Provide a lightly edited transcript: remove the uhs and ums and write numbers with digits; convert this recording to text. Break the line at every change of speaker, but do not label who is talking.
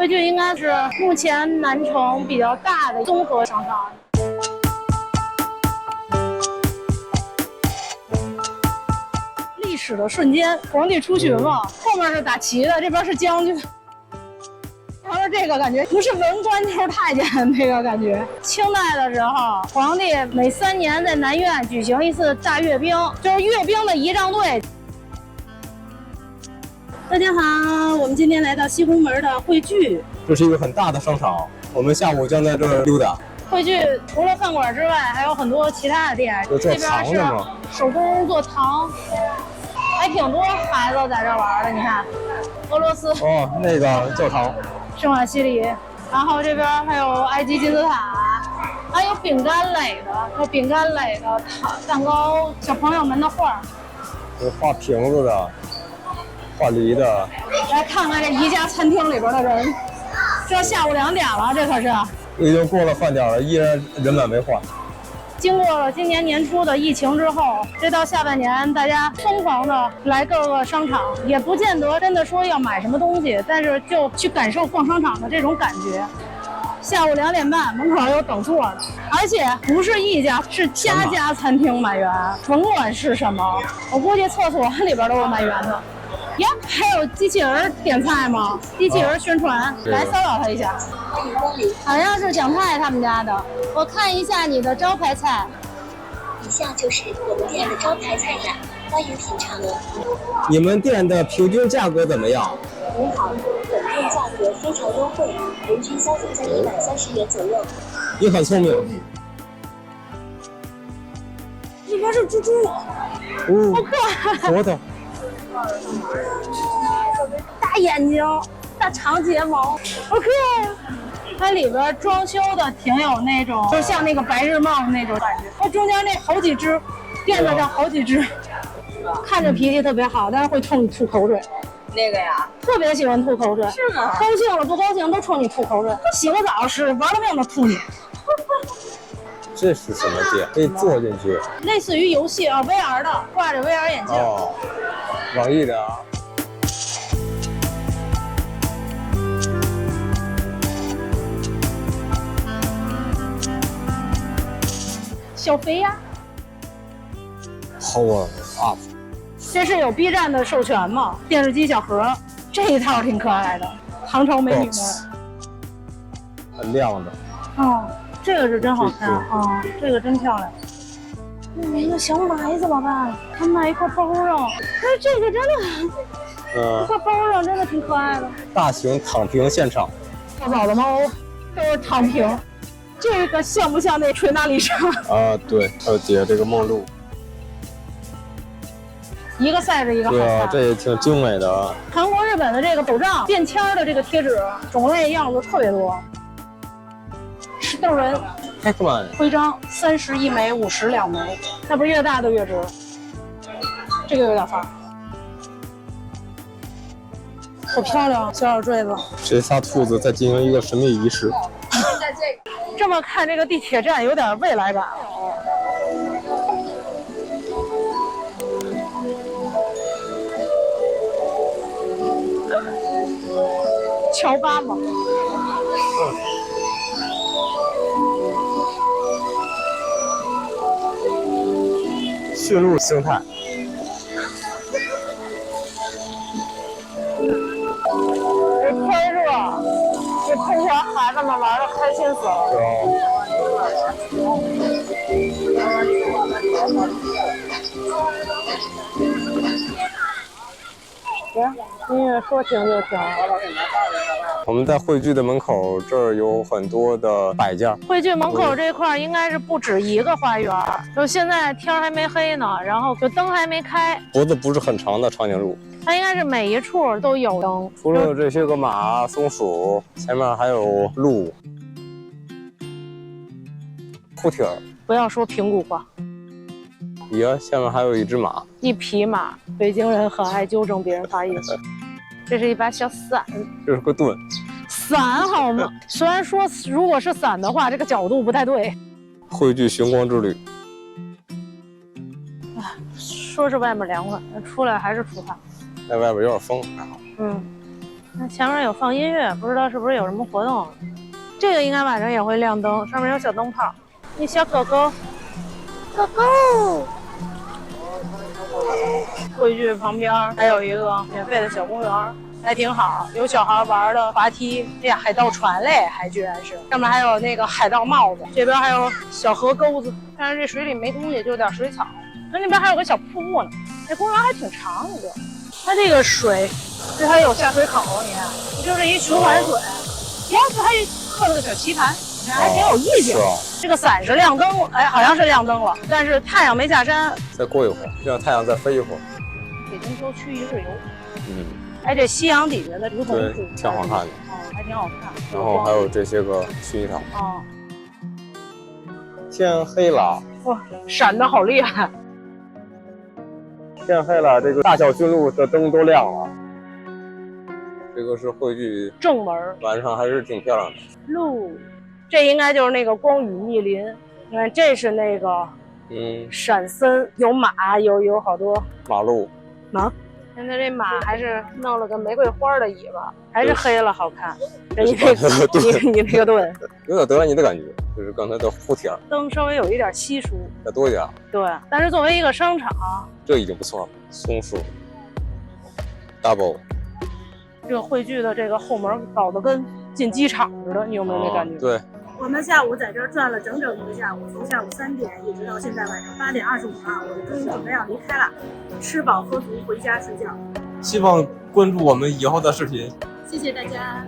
汇聚应该是目前南城比较大的综合商场。历史的瞬间，皇帝出巡嘛，后面是打旗的，这边是将军。然后这个感觉不是文官就是太监，这个感觉。清代的时候，皇帝每3年在南苑举行一次大阅兵，就是阅兵的仪仗队。大家好，我们今天来到西红门的汇聚。
这是一个很大的商场，我们下午将在这儿溜达。
汇聚除了饭馆之外，还有很多其他的店。
有做糖的吗？
手工做糖，还挺多孩子在这玩的。你看，俄罗斯
哦，那个教堂，
圣瓦西里，然后这边还有埃及金字塔，还有饼干类的，有饼干类的蛋糕，小朋友们的画，
有画瓶子的。画梨的，
来看看这宜家餐厅里边的人，这下午2点了，这可是
已经过了饭点了，依然人满为患。
经过了今年年初的疫情之后，这到下半年大家疯狂的来各个商场，也不见得真的说要买什么东西，但是就去感受逛商场的这种感觉。下午2点半，门口有等座的，而且不是一家，是家家餐厅满员，甭管是什么，我估计厕所里边都是满员的。呀，还有机器人点菜吗？机器人宣传，来骚扰他一下。好像是蒋太他们家的，我看一下你的招牌菜。
以下就是我们店的招牌菜呀，欢迎品尝哦。
你们店的平均价格怎么样？
您好，本店价格非常优惠，人均消费在130元左右。
你很聪明。
里边是猪猪，
哦，
好可爱，
活的。
大眼睛，大长睫毛，好可爱啊！它里边装修的挺有那种，就像那个白日梦那种感觉。它中间那好几只，垫子上好几只，看着脾气特别好，但是会冲你吐口水。
那个呀，
特别喜欢吐口水。
是吗？
高兴了不高兴都冲你吐口水。洗个澡是玩了命的吐你。
这是什么店？可以坐进去？
类似于游戏啊 ，VR 的，挂着 VR 眼镜。
哦，网易的啊。
小肥鸭。
Power Up。
这是有 B 站的授权吗？电视机小盒，这一套挺可爱的，唐朝美女们。
很亮的。
哦。这个是真好看啊，这个真漂亮。那个小马怎么办？他买一块包肉，哎，这个真的，一块包肉真的挺可爱的。
大型躺平现场。
泡澡的猫都是躺平，这个像不像那锤娜丽莎？
啊，对，还有姐这个梦露。
一个赛着一个好看。
对啊，这也挺精美的啊。
韩国、日本的这个手账便签的这个贴纸，种类样子特别多。石头人，徽章31枚，50两枚，那不是越大的越值。这个有点范儿，好漂亮，小耳坠子。
这仨兔子在进行一个神秘仪式。
这么看，这个地铁站有点未来感。乔巴吗？
驯鹿形态。
这天热，这空调孩子们玩的开心死了。行，音乐说停就停。
我们在汇聚的门口，这儿有很多的摆件。
汇聚门口这块应该是不止一个花园，就现在天还没黑呢，然后就灯还没开。
脖子不是很长的长颈鹿，
它应该是每一处都有灯。
除了这些个马、松鼠，前面还有鹿、扑蹄儿。
不要说平谷话。
呀，下面还有一只马，
一匹马。北京人很爱纠正别人发音。这是一把小伞，
这是个盾。
伞好吗？虽然说如果是伞的话，这个角度不太对。
汇聚寻光之旅。
说是外面凉快，出来还是出汗。
在外边有点风，还好。
那前面有放音乐，不知道是不是有什么活动。这个应该晚上也会亮灯，上面有小灯泡。那小狗狗，狗狗。汇聚旁边还有一个免费的小公园，还挺好，有小孩玩的滑梯，哎呀，海盗船嘞，还居然是上面还有那个海盗帽子，这边还有小河沟子，但是这水里没东西，就有点水草。那边还有个小瀑布呢，这公园还挺长的。它这个水，这还有下水口，你看，就是一循环水。呀，这还刻了个小棋盘，还挺有意境。这个伞是亮灯，哎，好像是亮灯了，但是太阳没下山。
再过一会儿，让太阳再飞一会儿。
北京郊区一日游。哎，这夕阳底下的梧桐树，
挺好看的。
还挺好看。
然后还有这些个薰衣草。天黑了。
哇，闪的好厉害。
天黑了，这个大小军路的灯都亮了。这个是汇聚
正门，
晚上还是挺漂亮的。
路，这应该就是那个光雨密林。你看，这是那个闪森，有马，有好多
马路。
现在这马还是弄了个玫瑰花的尾巴，还是黑了好看。你那个盾
有点德兰尼的感觉，就是刚才的护铁
灯稍微有一点稀疏，
再多一点。
对，但是作为一个商场，
这已经不错了。松树 ，double。
这个汇聚的这个后门搞得跟进机场似的，你有没有那感觉？
对。
我们下午在这儿转了整整一个下午，从下午3点一直到现在晚上8点25啊，我们终于准备要离开了，吃饱喝足回家睡觉。
希望关注我们以后的视频，
谢谢大家。